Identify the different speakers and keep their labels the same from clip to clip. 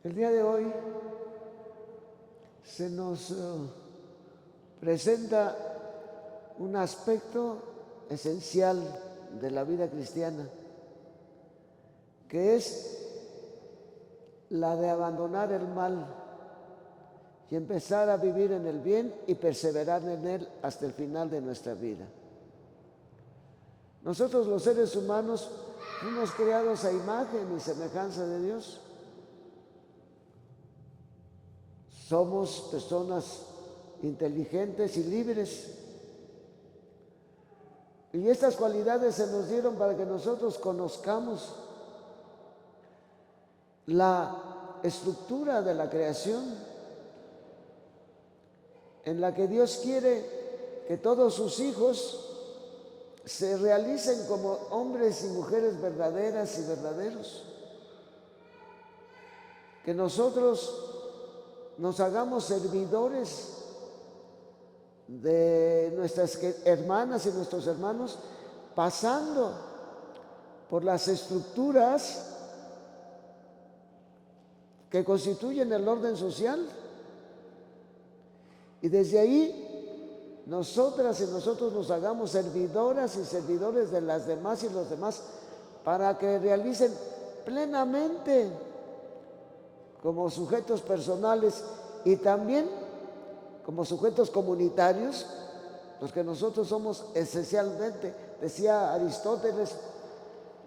Speaker 1: El día de hoy se nos presenta un aspecto esencial de la vida cristiana, que es la de abandonar el mal y empezar a vivir en el bien y perseverar en él hasta el final de nuestra vida. Nosotros los seres humanos fuimos creados a imagen y semejanza de Dios. Somos personas inteligentes y libres. Y estas cualidades se nos dieron para que nosotros conozcamos la estructura de la creación, en la que Dios quiere que todos sus hijos se realicen como hombres y mujeres verdaderas y verdaderos. Que nosotros nos hagamos servidores de nuestras hermanas y nuestros hermanos, pasando por las estructuras que constituyen el orden social. Y desde ahí, nosotras y nosotros nos hagamos servidoras y servidores de las demás y los demás, para que realicen plenamente como sujetos personales y también como sujetos comunitarios, los que nosotros somos esencialmente. Decía Aristóteles,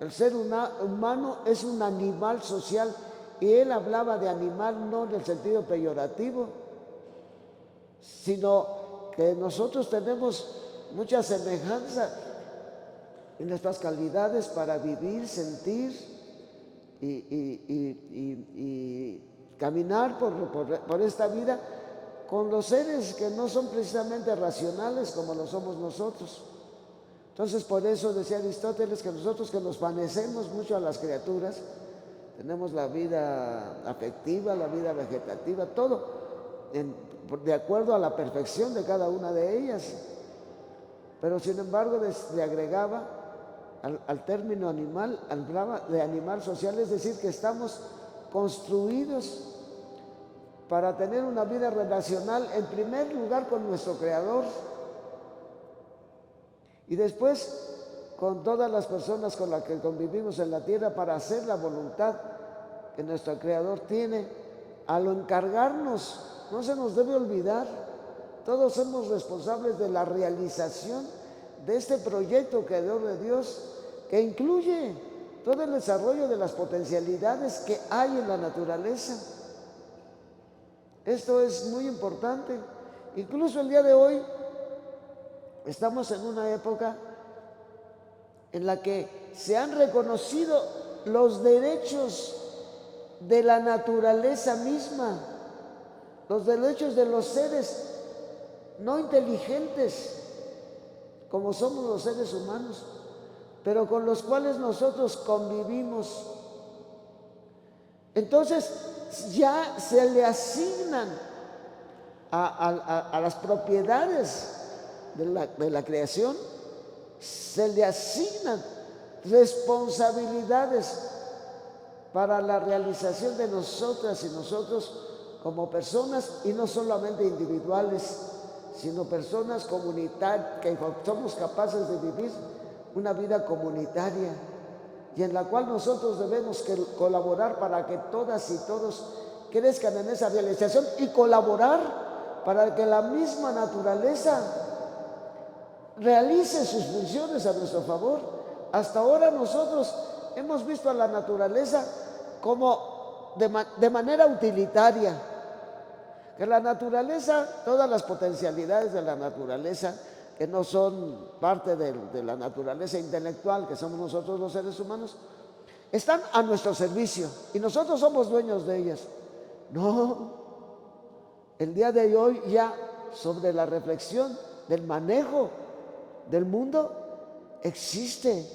Speaker 1: el ser humano es un animal social, y él hablaba de animal no en el sentido peyorativo, sino que nosotros tenemos mucha semejanza en nuestras calidades para vivir, sentir y caminar por esta vida con los seres que no son precisamente racionales como lo somos nosotros. Entonces, por eso decía Aristóteles que nosotros, que nos parecemos mucho a las criaturas, tenemos la vida afectiva, la vida vegetativa, todo de acuerdo a la perfección de cada una de ellas. Pero sin embargo le agregaba al término animal, hablaba de animal social, es decir, que estamos construidos para tener una vida relacional, en primer lugar con nuestro Creador, y después con todas las personas con las que convivimos en la tierra, para hacer la voluntad que nuestro Creador tiene. Al encargarnos, no se nos debe olvidar, todos somos responsables de la realización de este proyecto creador de Dios, que incluye todo el desarrollo de las potencialidades que hay en la naturaleza. Esto es muy importante. Incluso el día de hoy estamos en una época en la que se han reconocido los derechos de la naturaleza misma, los derechos de los seres no inteligentes, como somos los seres humanos, pero con los cuales nosotros convivimos. Entonces ya se le asignan a las propiedades de la creación, se le asignan responsabilidades para la realización de nosotras y nosotros como personas, y no solamente individuales, sino personas comunitarias, que somos capaces de vivir una vida comunitaria, y en la cual nosotros debemos colaborar para que todas y todos crezcan en esa realización, y colaborar para que la misma naturaleza realice sus funciones a nuestro favor. Hasta ahora nosotros hemos visto a la naturaleza como de manera utilitaria, que la naturaleza, todas las potencialidades de la naturaleza, que no son parte de la naturaleza intelectual que somos nosotros los seres humanos, están a nuestro servicio y nosotros somos dueños de ellas. No, el día de hoy ya, sobre la reflexión del manejo del mundo, existe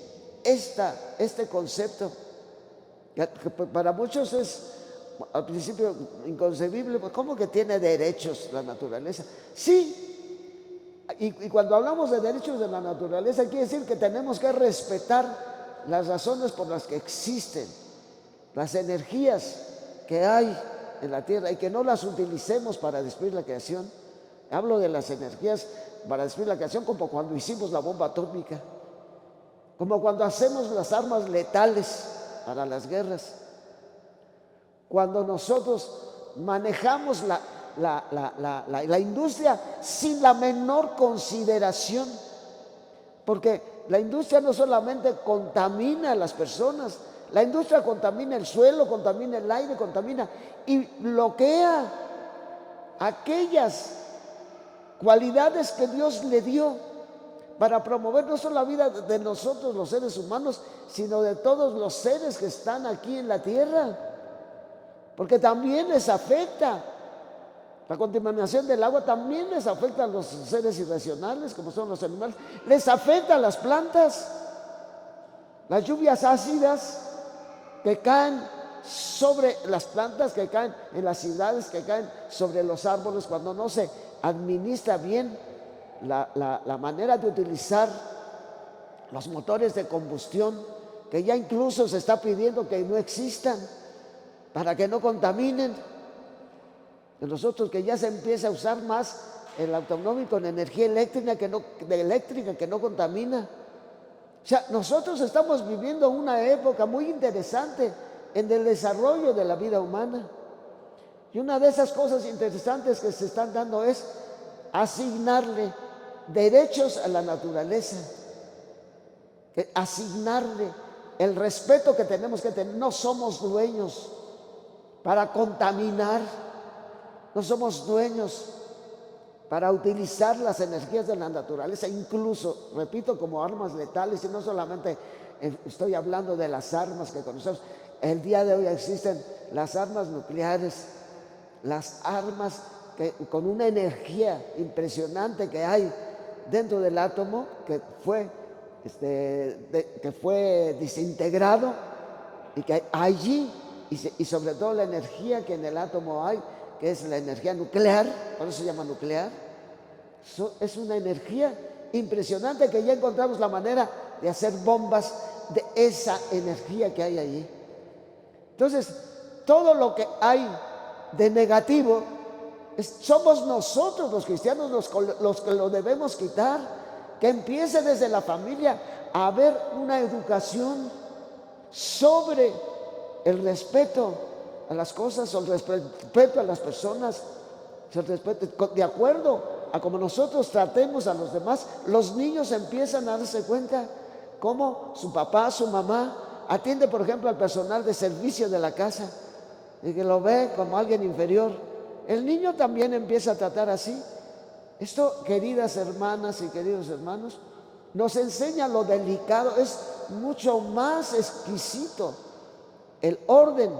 Speaker 1: este concepto que para muchos es al principio inconcebible. ¿Cómo que tiene derechos la naturaleza? Sí, y cuando hablamos de derechos de la naturaleza, quiere decir que tenemos que respetar las razones por las que existen, las energías que hay en la tierra y que no las utilicemos para destruir la creación. Hablo de las energías para destruir la creación como cuando hicimos la bomba atómica, como cuando hacemos las armas letales para las guerras, cuando nosotros manejamos la industria sin la menor consideración, porque la industria no solamente contamina a las personas, la industria contamina el suelo, contamina el aire, contamina y bloquea aquellas cualidades que Dios le dio para promover no solo la vida de nosotros los seres humanos, sino de todos los seres que están aquí en la tierra, porque también les afecta. La contaminación del agua también les afecta a los seres irracionales, como son los animales, les afecta a las plantas. Las lluvias ácidas que caen sobre las plantas, que caen en las ciudades, que caen sobre los árboles, cuando no se administra bien la manera de utilizar los motores de combustión, que ya incluso se está pidiendo que no existan para que no contaminen. De nosotros que ya se empieza a usar más el automóvil con energía eléctrica que no contamina. O sea, nosotros estamos viviendo una época muy interesante en el desarrollo de la vida humana. Y una de esas cosas interesantes que se están dando es asignarle derechos a la naturaleza, asignarle el respeto que tenemos que tener. No somos dueños para contaminar, no somos dueños para utilizar las energías de la naturaleza, incluso, repito, como armas letales. Y no solamente estoy hablando de las armas que conocemos. El día de hoy existen las armas nucleares, las armas con una energía impresionante que hay dentro del átomo, que fue desintegrado, y que allí, y sobre todo la energía que en el átomo hay, que es la energía nuclear, por eso se llama nuclear. Es una energía impresionante que ya encontramos la manera de hacer bombas de esa energía que hay allí. Entonces, todo lo que hay de negativo, somos nosotros los cristianos los que lo debemos quitar. Que empiece desde la familia a haber una educación sobre el respeto a las cosas, el respeto a las personas, el respeto, de acuerdo a cómo nosotros tratemos a los demás. Los niños empiezan a darse cuenta cómo su papá, su mamá atiende, por ejemplo, al personal de servicio de la casa, y que lo ve como alguien inferior. El niño también empieza a tratar así. Esto, queridas hermanas y queridos hermanos, nos enseña lo delicado. Es mucho más exquisito el orden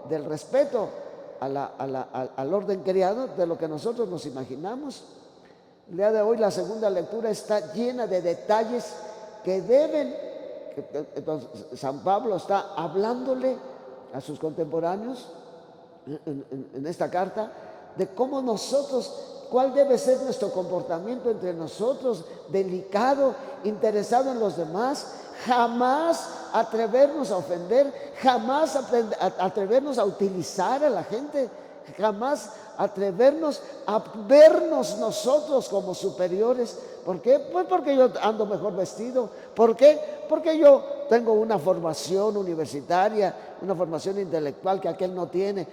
Speaker 1: del respeto al orden creado de lo que nosotros nos imaginamos. El día de hoy la segunda lectura está llena de detalles que entonces San Pablo está hablándole a sus contemporáneos en esta carta de cómo cuál debe ser nuestro comportamiento entre nosotros, delicado, interesado en los demás. Jamás atrevernos a ofender, jamás atrevernos a utilizar a la gente, jamás atrevernos a vernos nosotros como superiores. ¿Por qué? Pues porque yo ando mejor vestido. ¿Por qué? Porque yo tengo una formación universitaria, una formación intelectual que aquel no tiene.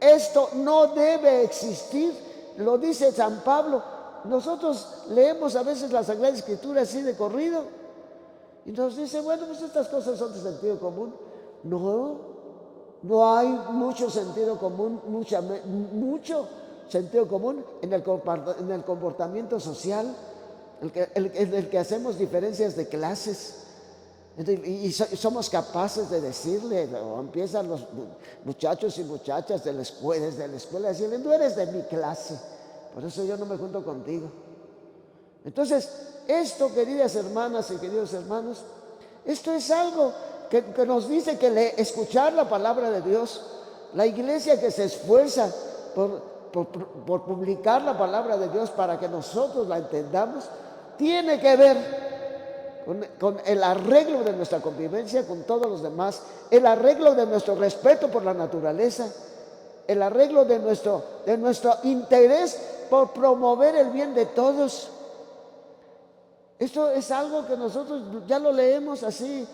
Speaker 1: Esto no debe existir, lo dice San Pablo. Nosotros leemos a veces la Sagrada Escritura así de corrido y nos dice, bueno, pues estas cosas son de sentido común. No hay mucho sentido común, mucho sentido común en el comportamiento social, el que hacemos diferencias de clases. Y somos capaces de decirle, o empiezan los muchachos y muchachas desde la escuela a decirle, no eres de mi clase, por eso yo no me junto contigo. Entonces, esto, queridas hermanas y queridos hermanos, esto es algo que nos dice que escuchar la palabra de Dios, la iglesia que se esfuerza por publicar la palabra de Dios para que nosotros la entendamos, tiene que ver con el arreglo de nuestra convivencia con todos los demás, el arreglo de nuestro respeto por la naturaleza, el arreglo de nuestro interés por promover el bien de todos. Esto es algo que nosotros ya lo leemos así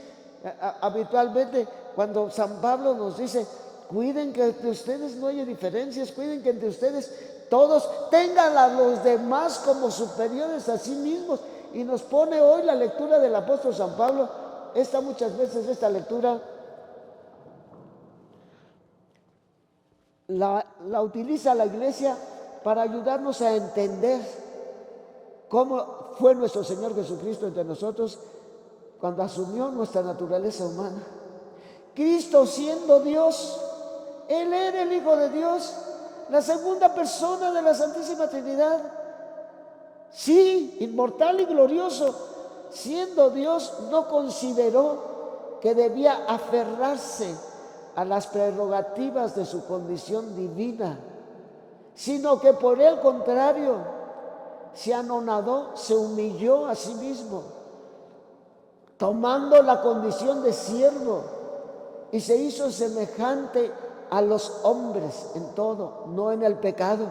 Speaker 1: habitualmente cuando San Pablo nos dice: cuiden que entre ustedes no haya diferencias, cuiden que entre ustedes todos tengan a los demás como superiores a sí mismos. Y nos pone hoy la lectura del apóstol San Pablo. Muchas veces esta lectura la utiliza la Iglesia para ayudarnos a entender cómo fue nuestro Señor Jesucristo entre nosotros cuando asumió nuestra naturaleza humana. Cristo, siendo Dios, Él era el Hijo de Dios, la segunda persona de la Santísima Trinidad. Sí, inmortal y glorioso, siendo Dios, no consideró que debía aferrarse a las prerrogativas de su condición divina, sino que por el contrario, se anonadó, se humilló a sí mismo, tomando la condición de siervo, y se hizo semejante a los hombres en todo, no en el pecado,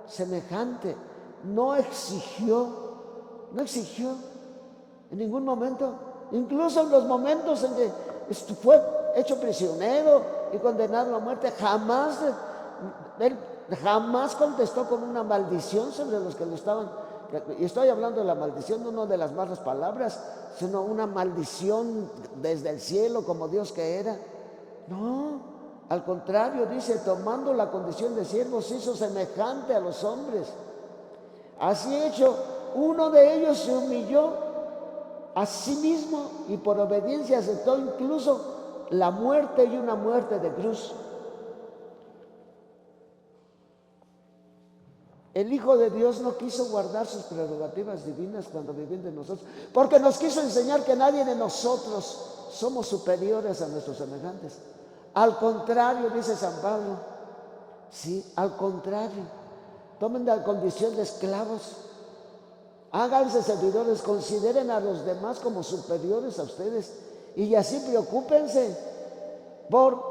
Speaker 1: semejante. No exigió en ningún momento, incluso en los momentos en que fue hecho prisionero y condenado a muerte, él jamás contestó con una maldición sobre los que lo estaban. Y estoy hablando de la maldición, no de las malas palabras, sino una maldición desde el cielo, como Dios que era. No, al contrario, dice, tomando la condición de siervo, se hizo semejante a los hombres. Así hecho, uno de ellos se humilló a sí mismo y por obediencia aceptó incluso la muerte, y una muerte de cruz. El Hijo de Dios no quiso guardar sus prerrogativas divinas cuando vivió entre nosotros, porque nos quiso enseñar que nadie de nosotros somos superiores a nuestros semejantes. Al contrario, dice San Pablo, sí, al contrario. Tomen la condición de esclavos, háganse servidores, consideren a los demás como superiores a ustedes, y así preocúpense por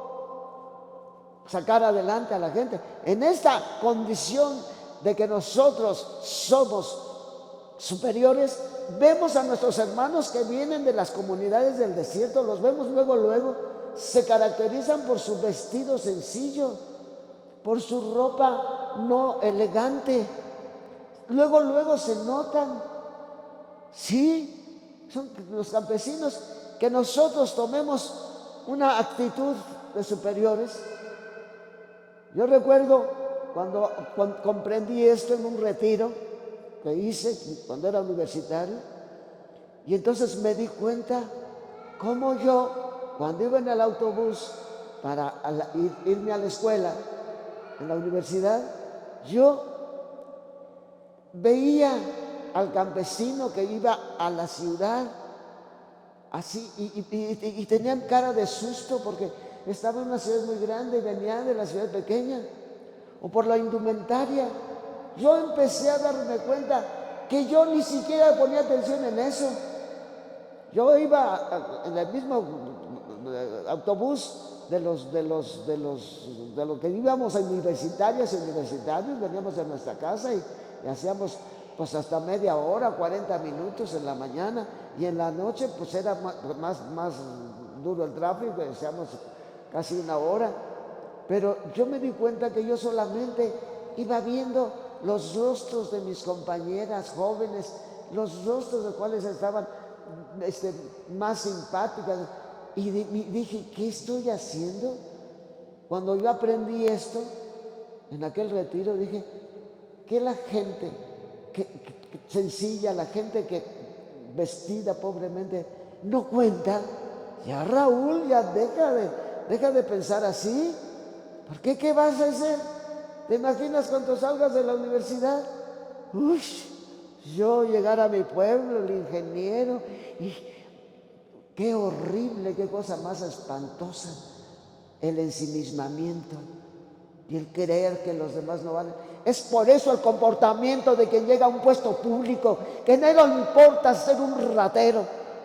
Speaker 1: sacar adelante a la gente. En esta condición de que nosotros somos superiores, vemos a nuestros hermanos que vienen de las comunidades del desierto, los vemos luego, se caracterizan por su vestido sencillo, por su ropa no elegante. Luego se notan. Sí, son los campesinos. Que nosotros tomemos una actitud de superiores. Yo recuerdo cuando comprendí esto en un retiro que hice cuando era universitario, y entonces me di cuenta cómo yo, cuando iba en el autobús para irme a la escuela, en la universidad, yo veía al campesino que iba a la ciudad así y tenían cara de susto porque estaba en una ciudad muy grande y venía de la ciudad pequeña, o por la indumentaria. Yo empecé a darme cuenta que yo ni siquiera ponía atención en eso. Yo iba en el mismo autobús de los que íbamos a universitarias y universitarios, veníamos de nuestra casa y hacíamos pues hasta media hora, 40 minutos en la mañana, y en la noche pues era más duro el tráfico, hacíamos casi una hora. Pero yo me di cuenta que yo solamente iba viendo los rostros de mis compañeras jóvenes, los rostros de los cuales estaban más simpáticas, y dije, ¿qué estoy haciendo? Cuando yo aprendí esto en aquel retiro, dije que la gente que sencilla, la gente que vestida pobremente no cuenta. Ya, Raúl, ya deja de pensar así. ¿Por qué? ¿Qué vas a hacer? ¿Te imaginas cuando salgas de la universidad? Uy, yo llegar a mi pueblo, el ingeniero, y qué horrible, qué cosa más espantosa, el ensimismamiento y el creer que los demás no valen. Es por eso el comportamiento de quien llega a un puesto público, que no le importa ser un ratero,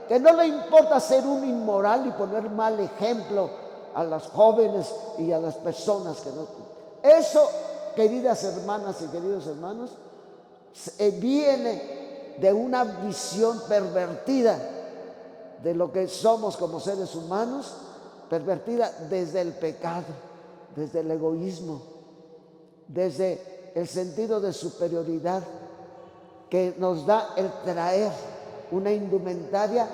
Speaker 1: que no le importa ser un inmoral y poner mal ejemplo a las jóvenes y a las personas que no. Eso, queridas hermanas y queridos hermanos, viene de una visión pervertida de lo que somos como seres humanos, pervertida desde el pecado, desde el egoísmo, desde el sentido de superioridad que nos da el traer una indumentaria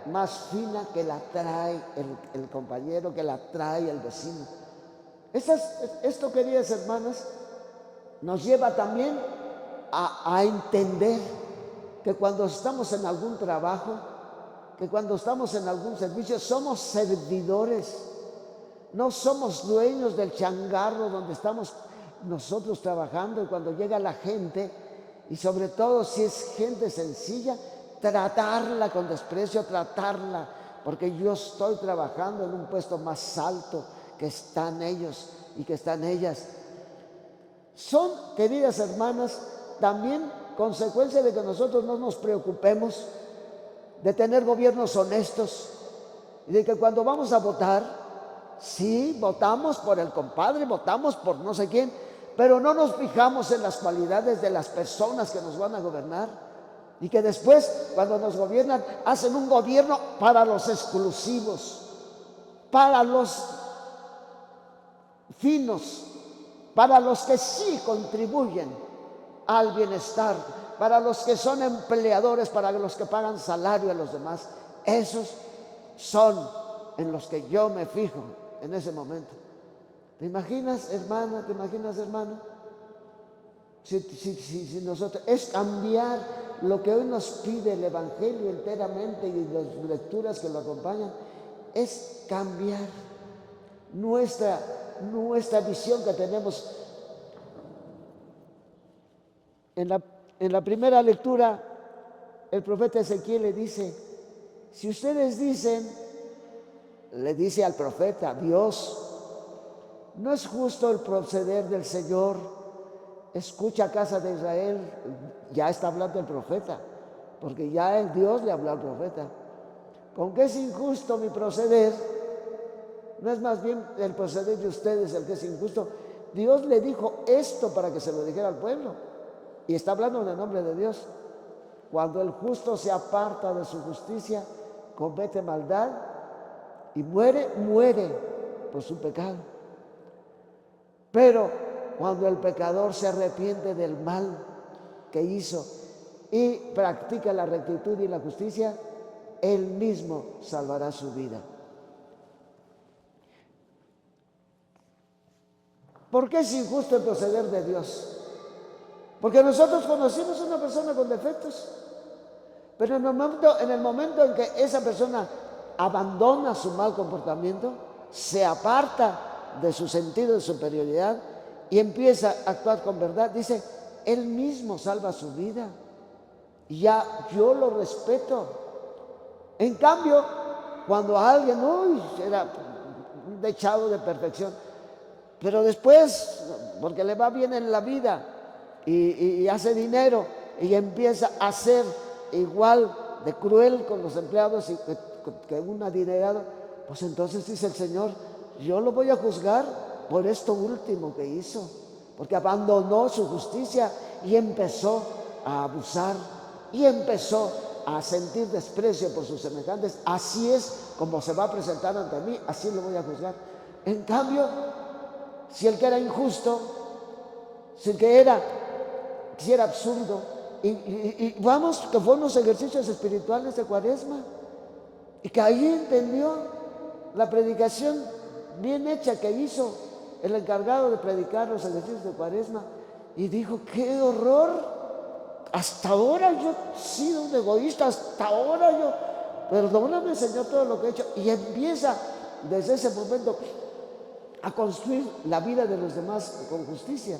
Speaker 1: más fina que la trae el compañero, que la trae el vecino. Esto, queridas hermanas, nos lleva también a entender que cuando estamos en algún trabajo, que cuando estamos en algún servicio, somos servidores, no somos dueños del changarro donde estamos nosotros trabajando. Y cuando llega la gente, y sobre todo si es gente sencilla, tratarla con desprecio, tratarla, porque yo estoy trabajando en un puesto más alto que están ellos y que están ellas. Son, queridas hermanas, también consecuencia de que nosotros no nos preocupemos de tener gobiernos honestos y de que cuando vamos a votar, sí, votamos por el compadre, votamos por no sé quién, pero no nos fijamos en las cualidades de las personas que nos van a gobernar, y que después, cuando nos gobiernan, hacen un gobierno para los exclusivos, para los finos, para los que sí contribuyen al bienestar, para los que son empleadores, para los que pagan salario a los demás. Esos son en los que yo me fijo en ese momento. ¿Te imaginas, hermana? ¿Te imaginas, hermano? Si nosotros, es cambiar lo que hoy nos pide el Evangelio enteramente y las lecturas que lo acompañan, es cambiar nuestra visión que tenemos. En la primera lectura, el profeta Ezequiel le dice, si ustedes dicen, le dice al profeta, Dios, no es justo el proceder del Señor, escucha, casa de Israel. Ya está hablando el profeta, porque ya el Dios le habló al profeta. ¿Con qué es injusto mi proceder? ¿No es más bien el proceder de ustedes el que es injusto? Dios le dijo esto para que se lo dijera al pueblo, y está hablando en el nombre de Dios. Cuando el justo se aparta de su justicia, comete maldad y muere por su pecado. Pero cuando el pecador se arrepiente del mal que hizo y practica la rectitud y la justicia, él mismo salvará su vida. ¿Por qué es injusto el proceder de Dios? Porque nosotros conocimos a una persona con defectos, pero en el momento en que esa persona abandona su mal comportamiento, se aparta de su sentido de superioridad y empieza a actuar con verdad, dice, él mismo salva su vida y ya yo lo respeto. En cambio, cuando alguien, era un dechado de perfección, pero después, porque le va bien en la vida y hace dinero y empieza a ser igual de cruel con los empleados y que un adinerado, pues entonces dice el Señor, yo lo voy a juzgar por esto último que hizo, porque abandonó su justicia y empezó a abusar y empezó a sentir desprecio por sus semejantes. Así es como se va a presentar ante mí, así lo voy a juzgar. En cambio, si el que era injusto, si el que era absurdo, y vamos, que fueron los ejercicios espirituales de Cuaresma, y que ahí entendió la predicación bien hecha que hizo el encargado de predicar los ejercicios de Cuaresma, y dijo, ¡qué horror! Hasta ahora yo he sido un egoísta, hasta ahora yo, perdóname, Señor, todo lo que he hecho. Y empieza desde ese momento a construir la vida de los demás con justicia,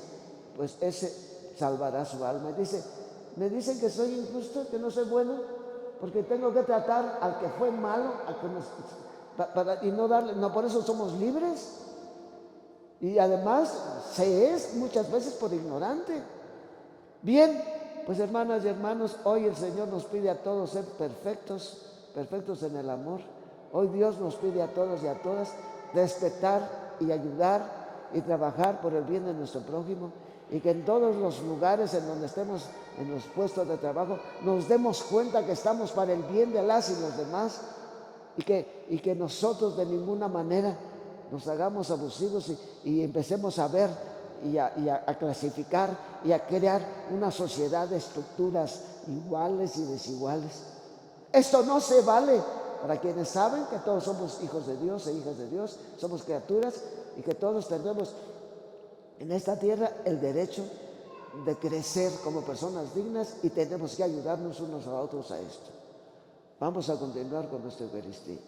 Speaker 1: pues ese salvará su alma. Y dice, me dicen que soy injusto, que no soy bueno, porque tengo que tratar al que fue malo, y no darle, no, por eso somos libres. Y además se es muchas veces por ignorante. Bien, pues hermanas y hermanos, hoy el Señor nos pide a todos ser perfectos, perfectos en el amor. Hoy Dios nos pide a todos y a todas respetar y ayudar y trabajar por el bien de nuestro prójimo, y que en todos los lugares en donde estemos, en los puestos de trabajo, nos demos cuenta que estamos para el bien de las y los demás, y que nosotros de ninguna manera nos hagamos abusivos y empecemos a ver y a clasificar y a crear una sociedad de estructuras iguales y desiguales. Esto no se vale para quienes saben que todos somos hijos de Dios e hijas de Dios, somos criaturas y que todos tenemos en esta tierra el derecho de crecer como personas dignas y tenemos que ayudarnos unos a otros a esto. Vamos a continuar con nuestra Eucaristía.